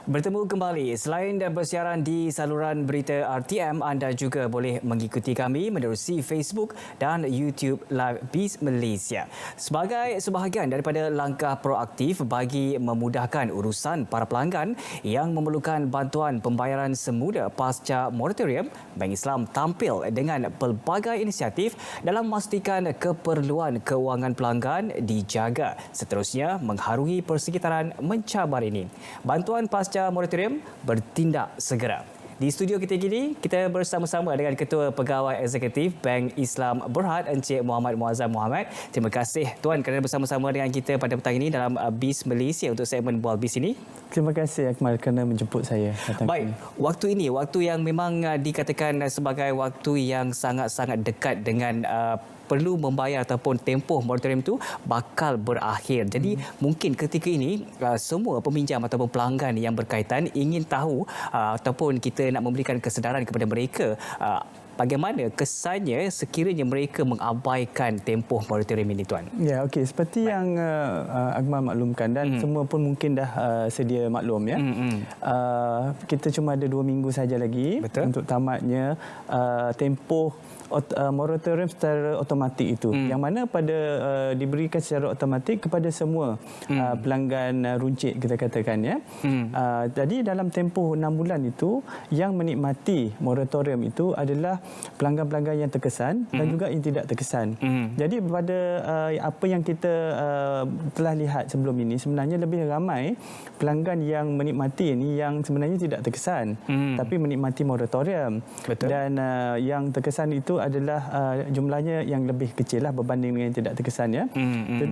Bertemu kembali. Selain bersiaran di saluran berita RTM, anda juga boleh mengikuti kami menerusi Facebook dan YouTube Live Biz Malaysia. Sebagai sebahagian daripada langkah proaktif bagi memudahkan urusan para pelanggan yang memerlukan bantuan pembayaran semula pasca moratorium, Bank Islam tampil dengan pelbagai inisiatif dalam memastikan keperluan kewangan pelanggan dijaga. Seterusnya, mengharungi persekitaran mencabar ini. Bantuan pasca moratorium bertindak segera. Di studio kita kini, kita bersama-sama dengan Ketua Pegawai Eksekutif Bank Islam Berhad, Encik Muhammad Muazzam Mohamed. Terima kasih Tuan kerana bersama-sama dengan kita pada petang ini dalam Biz Malaysia untuk segmen Bual Biz ini. Terima kasih Akmal kerana menjemput saya. Baik, waktu ini, waktu yang memang dikatakan sebagai waktu yang sangat-sangat dekat dengan perlu membayar ataupun tempoh moratorium itu bakal berakhir. Jadi mungkin ketika ini semua peminjam ataupun pelanggan yang berkaitan ingin tahu ataupun kita nak memberikan kesedaran kepada mereka bagaimana kesannya sekiranya mereka mengabaikan tempoh moratorium ini, Tuan. Ya, okey. Seperti yang Akmal maklumkan dan semua pun mungkin dah sedia maklum ya. Kita cuma ada 2 minggu saja lagi. Betul. Untuk tamatnya tempoh moratorium secara automatik itu, yang mana diberikan secara automatik kepada semua pelanggan runcit, kita katakan ya. Jadi dalam tempoh 6 bulan itu, yang menikmati moratorium itu adalah pelanggan-pelanggan yang terkesan dan juga yang tidak terkesan. Jadi pada apa yang kita telah lihat sebelum ini, sebenarnya lebih ramai pelanggan yang menikmati ini yang sebenarnya tidak terkesan tapi menikmati moratorium. Betul. Dan yang terkesan itu adalah jumlahnya yang lebih kecil lah berbanding dengan yang tidak terkesan ya.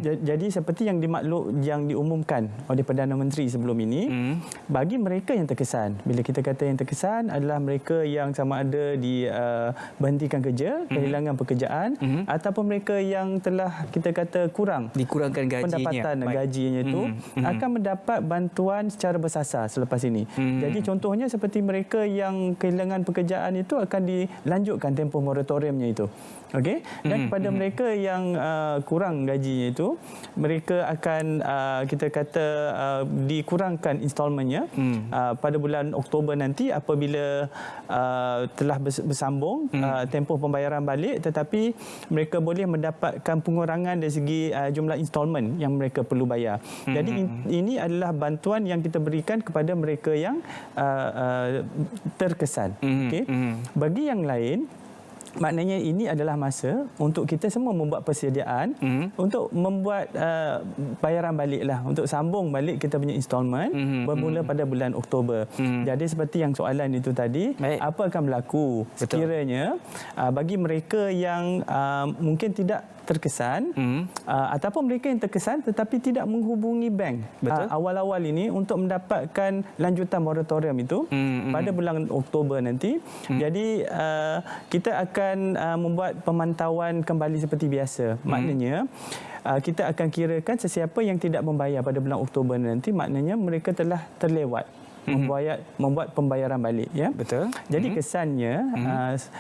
Jadi seperti yang diumumkan oleh Perdana Menteri sebelum ini, bagi mereka yang terkesan, bila kita kata yang terkesan adalah mereka yang sama ada berhentikan kerja, kehilangan pekerjaan, ataupun mereka yang telah kita kata dikurangkan gajinya, pendapatan gajinya itu akan mendapat bantuan secara bersasar selepas ini. Jadi contohnya seperti mereka yang kehilangan pekerjaan itu akan dilanjutkan tempoh moratoriumnya itu. Okey, dan kepada mereka yang kurang gajinya itu, mereka akan kita kata dikurangkan instalmennya pada bulan Oktober nanti apabila telah bersambung tempoh pembayaran balik, tetapi mereka boleh mendapatkan pengurangan dari segi jumlah instalmen yang mereka perlu bayar. Jadi ini adalah bantuan yang kita berikan kepada mereka yang terkesan. Okey. Bagi yang lain, maknanya ini adalah masa untuk kita semua membuat persediaan untuk membuat bayaran balik lah, untuk sambung balik kita punya installment bermula pada bulan Oktober. Jadi seperti yang soalan itu tadi, apa akan berlaku sekiranya bagi mereka yang mungkin tidak terkesan ataupun mereka yang terkesan tetapi tidak menghubungi bank awal-awal ini untuk mendapatkan lanjutan moratorium itu pada bulan Oktober nanti. Jadi kita akan membuat pemantauan kembali seperti biasa. Maknanya kita akan kirakan sesiapa yang tidak membayar pada bulan Oktober nanti, maknanya mereka telah terlewat membuat pembayaran balik ya. Betul. Jadi kesannya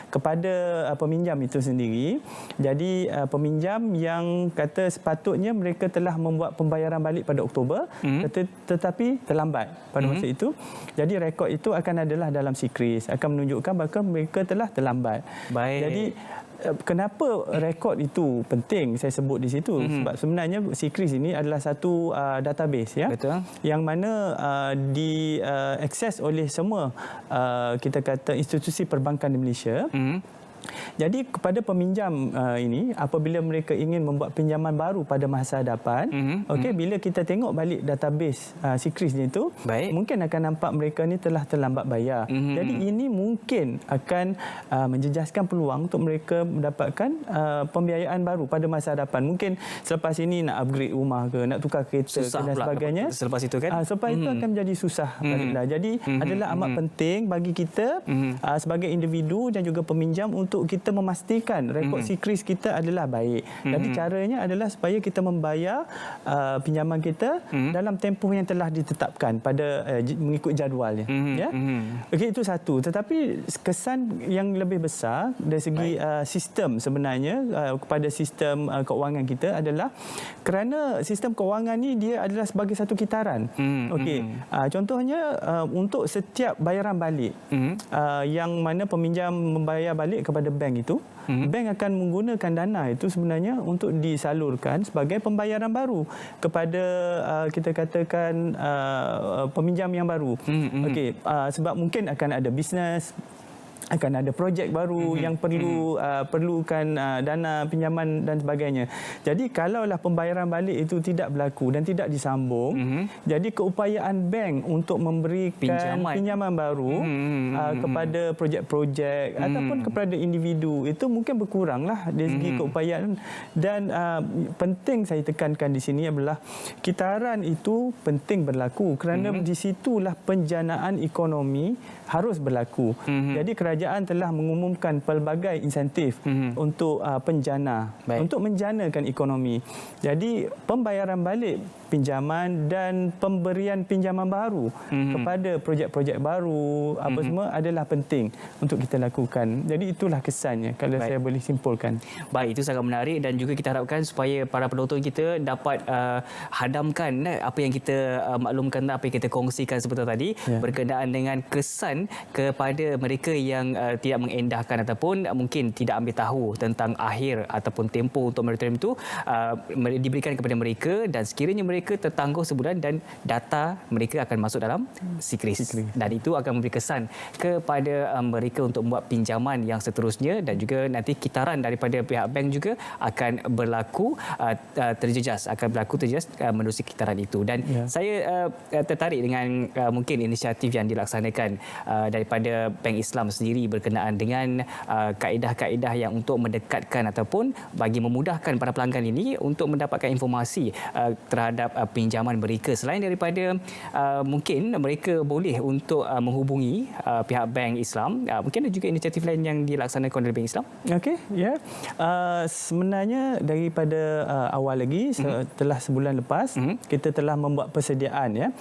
kepada peminjam itu sendiri, jadi peminjam yang kata sepatutnya mereka telah membuat pembayaran balik pada Oktober tetapi terlambat pada masa itu, jadi rekod itu akan adalah dalam sikris, akan menunjukkan bahawa mereka telah terlambat. Baik. Jadi kenapa rekod itu penting saya sebut di situ? Sebab sebenarnya sikris ini adalah satu database ya. Betul. Yang mana diakses oleh semua kita kata institusi perbankan di Malaysia. Jadi kepada peminjam ini, apabila mereka ingin membuat pinjaman baru pada masa hadapan, okey, bila kita tengok balik database sikrisnya itu, mungkin akan nampak mereka ni telah terlambat bayar. Jadi ini mungkin akan menjejaskan peluang untuk mereka mendapatkan pembiayaan baru pada masa hadapan. Mungkin selepas ini nak upgrade rumah ke, nak tukar kereta ke dan sebagainya. Selepas itu kan? Selepas itu akan menjadi susah baliklah. Jadi adalah amat penting bagi kita sebagai individu dan juga peminjam untuk untuk kita memastikan rekod SEACRIS kita adalah baik. Jadi caranya adalah supaya kita membayar pinjaman kita dalam tempoh yang telah ditetapkan pada mengikut jadualnya. Ya. Okey, itu satu. Tetapi kesan yang lebih besar dari segi sistem sebenarnya kepada sistem keuangan kita adalah kerana sistem keuangan ni dia adalah sebagai satu kitaran. Okey. Contohnya untuk setiap bayaran balik yang mana peminjam membayar balik kepada bank itu, bank akan menggunakan dana itu sebenarnya untuk disalurkan sebagai pembayaran baru kepada kita katakan peminjam yang baru. Okey, sebab mungkin akan ada bisnes, akan ada projek baru yang perlukan dana pinjaman dan sebagainya. Jadi kalaulah pembayaran balik itu tidak berlaku dan tidak disambung, jadi keupayaan bank untuk memberikan pinjaman baru kepada projek-projek ataupun kepada individu itu mungkin berkuranglah dari segi keupayaan. Dan penting saya tekankan di sini adalah kitaran itu penting berlaku kerana di situlah penjanaan ekonomi harus berlaku. Jadi kerajaan telah mengumumkan pelbagai insentif untuk penjana, untuk menjanakan ekonomi. Jadi pembayaran balik pinjaman dan pemberian pinjaman baru kepada projek-projek baru apa semua adalah penting untuk kita lakukan. Jadi itulah kesannya kalau saya boleh simpulkan. Baik, itu sangat menarik dan juga kita harapkan supaya para penonton kita dapat hadamkan apa yang kita maklumkan, apa yang kita kongsikan sebentar tadi berkenaan dengan kesan kepada mereka yang tidak mengendahkan ataupun mungkin tidak ambil tahu tentang akhir ataupun tempoh untuk moratorium itu diberikan kepada mereka, dan sekiranya mereka tertangguh sebulan dan data mereka akan masuk dalam SEACRIS, dan itu akan memberi kesan kepada mereka untuk membuat pinjaman yang seterusnya, dan juga nanti kitaran daripada pihak bank juga akan berlaku terjejas menerusi kitaran itu. Dan saya tertarik dengan mungkin inisiatif yang dilaksanakan daripada Bank Islam sendiri berkenaan dengan kaedah-kaedah yang untuk mendekatkan ataupun bagi memudahkan para pelanggan ini untuk mendapatkan informasi terhadap pinjaman mereka. Selain daripada mungkin mereka boleh untuk menghubungi pihak Bank Islam, mungkin ada juga inisiatif lain yang dilaksanakan oleh Bank Islam. Okey, ya. Sebenarnya daripada awal lagi setelah sebulan lepas kita telah membuat persediaan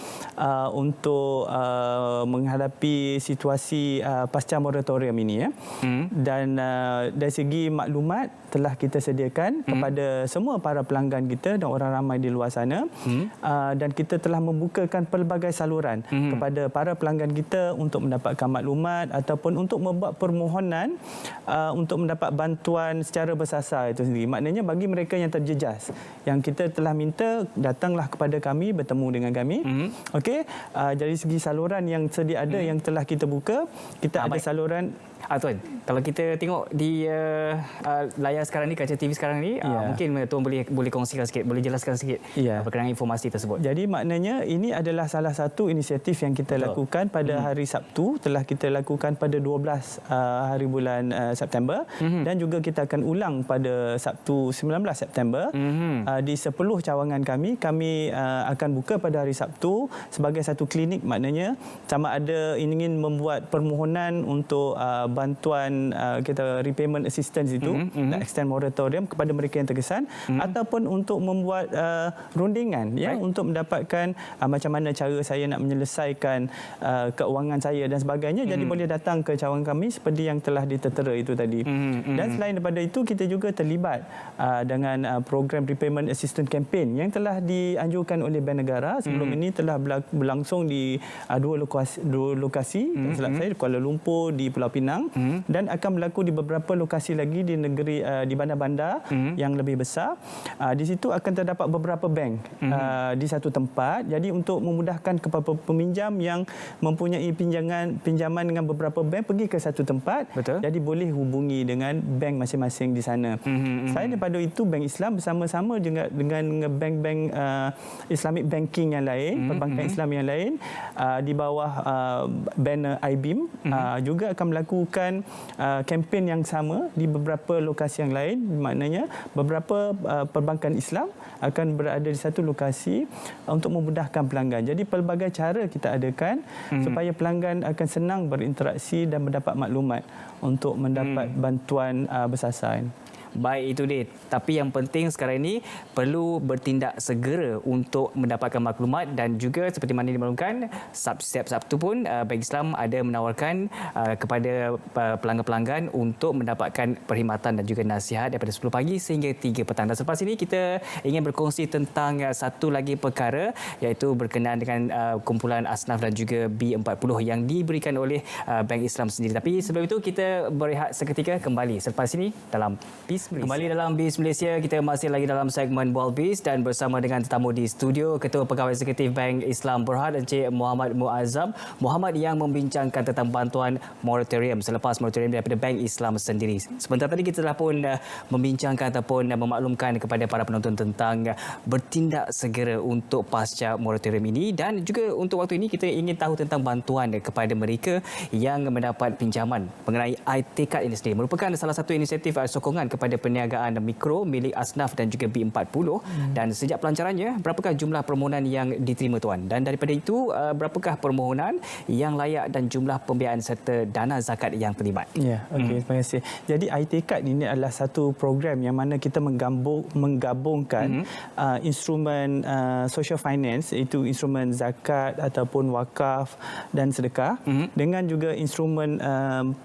untuk menghadapi situasi pasca moratorium ini dan dari segi maklumat telah kita sediakan kepada semua para pelanggan kita dan orang ramai di luar sana, dan kita telah membukakan pelbagai saluran kepada para pelanggan kita untuk mendapatkan maklumat ataupun untuk membuat permohonan untuk mendapat bantuan secara bersasar itu sendiri. Maknanya bagi mereka yang terjejas, yang kita telah minta datanglah kepada kami, bertemu dengan kami. Okey, dari segi saluran yang sedia ada yang telah kita buka, kita ada saluran. Tuan, kalau kita tengok di layar sekarang ni, kaca TV sekarang ni, mungkin Tuan boleh kongsikan sikit, boleh jelaskan sikit berkenaan informasi tersebut. Jadi maknanya ini adalah salah satu inisiatif yang kita lakukan pada hari Sabtu, telah kita lakukan pada 12 hari bulan September, dan juga kita akan ulang pada Sabtu 19 September di 10 cawangan kami akan buka pada hari Sabtu sebagai satu klinik. Maknanya sama ada ingin membuat permohonan untuk bantuan kita repayment assistance itu, extend moratorium kepada mereka yang terkesan, ataupun untuk membuat rundingan untuk mendapatkan macam mana cara saya nak menyelesaikan keuangan saya dan sebagainya. Jadi boleh datang ke cawangan kami seperti yang telah ditertera itu tadi. Dan selain daripada itu, kita juga terlibat dengan program repayment assistance campaign yang telah dianjurkan oleh Bank Negara. Sebelum ini telah berlangsung di dua lokasi, silap saya, di Kuala Lumpur, di Pulau Pinang, dan akan berlaku di beberapa lokasi lagi di negeri di bandar-bandar yang lebih besar. Di situ akan terdapat beberapa bank di satu tempat. Jadi untuk memudahkan kepada peminjam yang mempunyai pinjaman dengan beberapa bank pergi ke satu tempat, jadi boleh hubungi dengan bank masing-masing di sana. Selain daripada itu, Bank Islam bersama-sama dengan bank-bank Islamic banking yang lain, perbankan Islam yang lain di bawah banner iBeam juga akan melakukan kempen yang sama di beberapa lokasi yang lain. Maknanya beberapa perbankan Islam akan berada di satu lokasi untuk memudahkan pelanggan. Jadi pelbagai cara kita adakan supaya pelanggan akan senang berinteraksi dan mendapat maklumat untuk mendapat bantuan bersasaran. Baik, itu dia. Tapi yang penting sekarang ini perlu bertindak segera untuk mendapatkan maklumat dan juga seperti mana dimaklumkan, setiap Sabtu pun Bank Islam ada menawarkan kepada pelanggan-pelanggan untuk mendapatkan perkhidmatan dan juga nasihat daripada 10 pagi sehingga 3 petang. Dan selepas ini kita ingin berkongsi tentang satu lagi perkara iaitu berkenaan dengan kumpulan Asnaf dan juga B40 yang diberikan oleh Bank Islam sendiri. Tapi sebelum itu kita berehat seketika, kembali selepas ini dalam BIS Malaysia. Kembali dalam BIS Malaysia, kita masih lagi dalam segmen Bual BIS dan bersama dengan tetamu di studio Ketua Pegawai Eksekutif Bank Islam Berhad Encik Muhammad Muazzam. Muhammad yang membincangkan tentang bantuan moratorium selepas moratorium daripada Bank Islam sendiri. Sebentar tadi kita telah pun membincangkan ataupun memaklumkan kepada para penonton tentang bertindak segera untuk pasca moratorium ini, dan juga untuk waktu ini kita ingin tahu tentang bantuan kepada mereka yang mendapat pinjaman mengenai iTakat ini sendiri. Merupakan salah satu inisiatif sokongan kepada perniagaan mikro milik Asnaf dan juga B40. Dan sejak pelancarannya, berapakah jumlah permohonan yang diterima tuan? Dan daripada itu, berapakah permohonan yang layak dan jumlah pembiayaan serta dana zakat yang terlibat? Ya, okey, terima kasih. Jadi iTakat ini adalah satu program yang mana kita menggabungkan instrumen social finance, iaitu instrumen zakat ataupun wakaf dan sedekah, dengan juga instrumen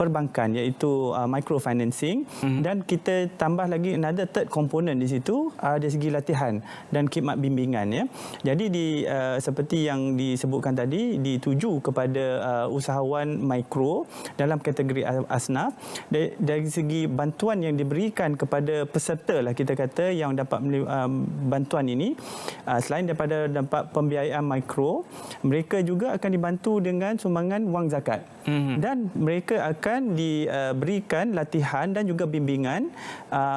perbankan iaitu microfinancing, dan kita tambah lagi another third component di situ dari segi latihan dan khidmat bimbingan, ya. Jadi seperti yang disebutkan tadi, dituju kepada usahawan mikro dalam kategori Asnaf. Dari segi bantuan yang diberikan kepada peserta lah kita kata yang dapat bantuan ini, selain daripada dapat pembiayaan mikro, mereka juga akan dibantu dengan sumbangan wang zakat. Dan mereka akan diberikan latihan dan juga bimbingan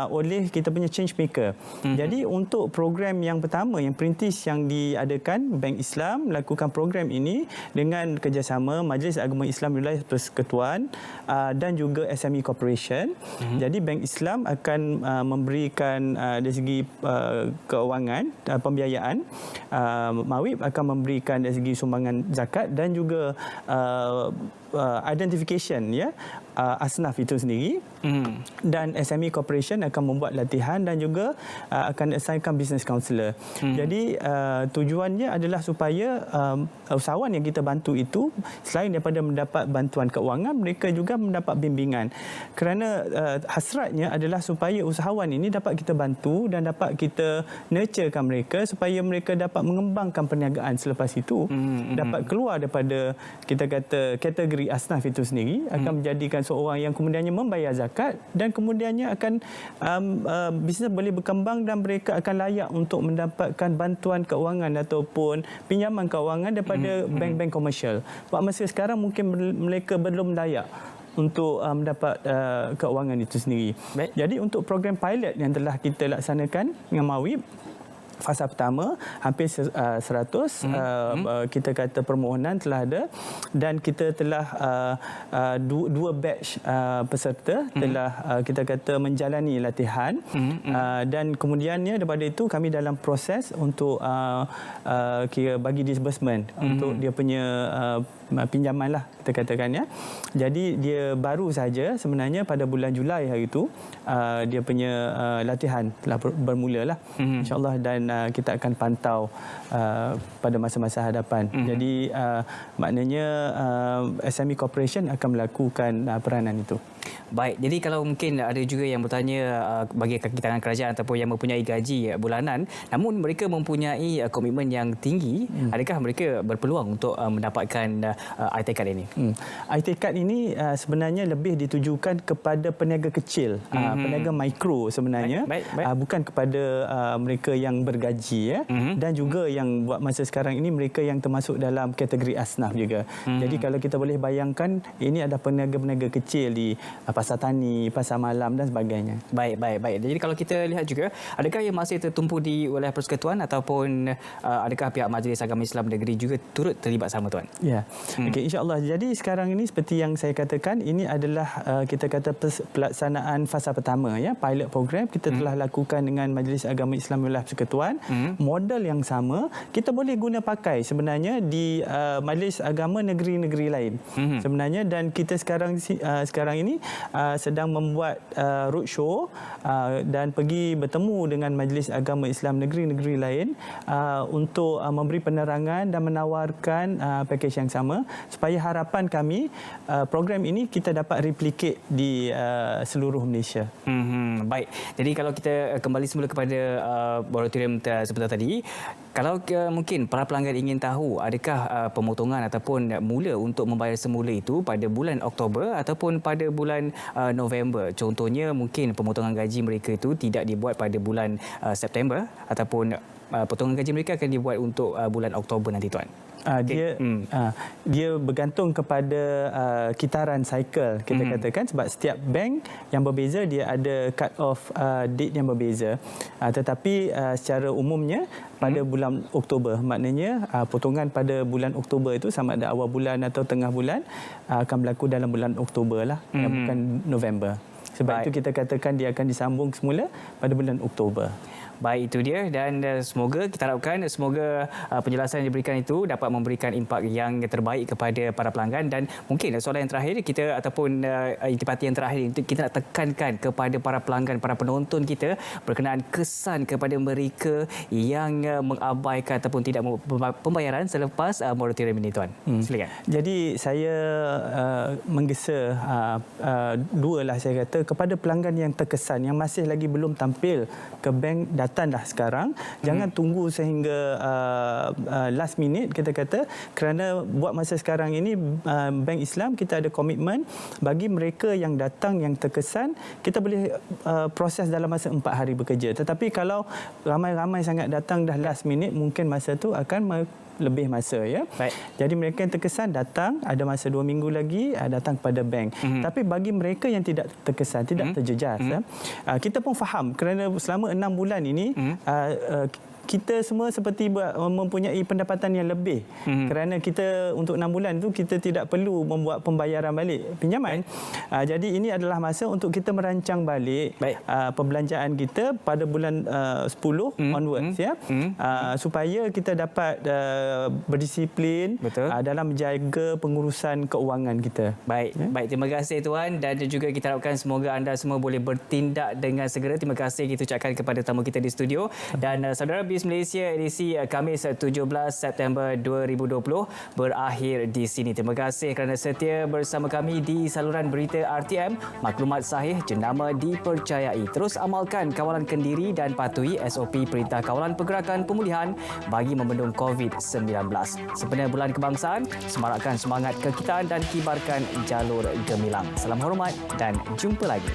oleh kita punya change maker. Jadi untuk program yang pertama, yang perintis yang diadakan, Bank Islam melakukan program ini dengan kerjasama Majlis Agama Islam Wilayah Persekutuan dan juga SME Corporation. Jadi Bank Islam akan memberikan dari segi keuangan, pembiayaan, Mawib akan memberikan dari segi sumbangan zakat dan juga identification, ya, Asnaf itu sendiri, dan SME Corporation akan membuat latihan dan juga akan assignkan business counsellor. Jadi tujuannya adalah supaya usahawan yang kita bantu itu selain daripada mendapat bantuan keuangan, mereka juga mendapat bimbingan. Kerana hasratnya adalah supaya usahawan ini dapat kita bantu dan dapat kita nurturekan mereka supaya mereka dapat mengembangkan perniagaan selepas itu, dapat keluar daripada kita kata kategori Asnaf itu sendiri, akan menjadikan seorang yang kemudiannya membayar zakat dan kemudiannya akan bisnes boleh berkembang dan mereka akan layak untuk mendapatkan bantuan keuangan ataupun pinjaman keuangan daripada bank-bank komersial. Sebab masa sekarang mungkin mereka belum layak untuk mendapat keuangan itu sendiri. Baik. Jadi untuk program pilot yang telah kita laksanakan dengan Mawib, fasa pertama hampir 100 kita kata permohonan telah ada, dan kita telah dua batch peserta telah kita kata menjalani latihan, dan kemudiannya daripada itu kami dalam proses untuk kira bagi disbursement untuk dia punya pinjaman lah kita katakan, ya. Jadi dia baru saja sebenarnya pada bulan Julai hari itu dia punya latihan telah bermula lah, insyaAllah, dan kita akan pantau pada masa-masa hadapan. Jadi maknanya SME Corporation akan melakukan peranan itu. Baik, jadi kalau mungkin ada juga yang bertanya bagi kaki tangan kerajaan ataupun yang mempunyai gaji bulanan namun mereka mempunyai komitmen yang tinggi, adakah mereka berpeluang untuk mendapatkan iTakat ini? iTakat ini sebenarnya lebih ditujukan kepada peniaga kecil, peniaga mikro sebenarnya, bukan kepada mereka yang bergaji, ya. Dan juga yang buat masa sekarang ini mereka yang termasuk dalam kategori Asnaf juga. Jadi kalau kita boleh bayangkan, ini ada peniaga-peniaga kecil di pasar tani, pasar malam dan sebagainya. Baik. Jadi kalau kita lihat juga, adakah yang masih tertumpu di wilayah persekutuan ataupun adakah pihak Majlis Agama Islam Negeri juga turut terlibat sama tuan? Ya. Okey, insya-Allah. Jadi sekarang ini seperti yang saya katakan, ini adalah kita kata pelaksanaan fasa pertama ya, pilot program kita telah lakukan dengan Majlis Agama Islam Wilayah Persekutuan. Model yang sama kita boleh guna pakai sebenarnya di Majlis Agama negeri-negeri lain. Sebenarnya, dan kita sekarang ini sedang membuat roadshow dan pergi bertemu dengan Majlis Agama Islam negeri-negeri lain untuk memberi penerangan dan menawarkan pakej yang sama, supaya harapan kami program ini kita dapat replicate di seluruh Malaysia. Baik. Jadi kalau kita kembali semula kepada moratorium sebentar tadi, kalau mungkin para pelanggan ingin tahu adakah pemotongan ataupun mula untuk membayar semula itu pada bulan Oktober ataupun pada bulan November. Contohnya mungkin pemotongan gaji mereka itu tidak dibuat pada bulan September ataupun potongan gaji mereka akan dibuat untuk bulan Oktober nanti, Tuan. Dia bergantung kepada kitaran cycle kita katakan, sebab setiap bank yang berbeza dia ada cut off date yang berbeza, tetapi secara umumnya pada bulan Oktober, maknanya potongan pada bulan Oktober itu sama ada awal bulan atau tengah bulan akan berlaku dalam bulan Oktober lah, bukan November. Sebab itu kita katakan dia akan disambung semula pada bulan Oktober. Baik, itu dia, dan semoga kita harapkan penjelasan yang diberikan itu dapat memberikan impak yang terbaik kepada para pelanggan. Dan mungkin soalan yang terakhir kita ataupun intipati yang terakhir kita nak tekankan kepada para pelanggan, para penonton kita berkenaan kesan kepada mereka yang mengabaikan ataupun tidak pembayaran selepas moratorium ini, Tuan. Silakan. Jadi saya menggesa dua lah saya kata kepada pelanggan yang terkesan, yang masih lagi belum tampil ke bank, datanglah sekarang. Jangan tunggu sehingga last minute kita kata, kerana buat masa sekarang ini Bank Islam kita ada komitmen bagi mereka yang datang yang terkesan, kita boleh proses dalam masa 4 hari bekerja. Tetapi kalau ramai-ramai sangat datang dah last minute, mungkin masa tu akan lebih masa ya. Baik. Jadi mereka yang terkesan datang, ada masa 2 minggu lagi datang kepada bank. Tapi bagi mereka yang tidak terkesan, tidak terjejas, kita pun faham kerana selama 6 bulan ini kita semua seperti mempunyai pendapatan yang lebih kerana kita untuk 6 bulan itu kita tidak perlu membuat pembayaran balik pinjaman. Jadi ini adalah masa untuk kita merancang balik perbelanjaan kita pada bulan 10 onwards ya, supaya kita dapat berdisiplin dalam menjaga pengurusan keuangan kita. Baik, terima kasih Tuan, dan juga kita harapkan semoga anda semua boleh bertindak dengan segera. Terima kasih kita ucapkan kepada tamu kita di studio, dan saudara BIS Malaysia edisi Khamis 17 September 2020 berakhir di sini. Terima kasih kerana setia bersama kami di saluran berita RTM. Maklumat sahih jenama dipercayai. Terus amalkan kawalan kendiri dan patuhi SOP Perintah Kawalan Pergerakan Pemulihan bagi membendung COVID-19. Sepenuhnya bulan kebangsaan, semarakkan semangat kekitaan dan kibarkan jalur gemilang. Salam hormat dan jumpa lagi.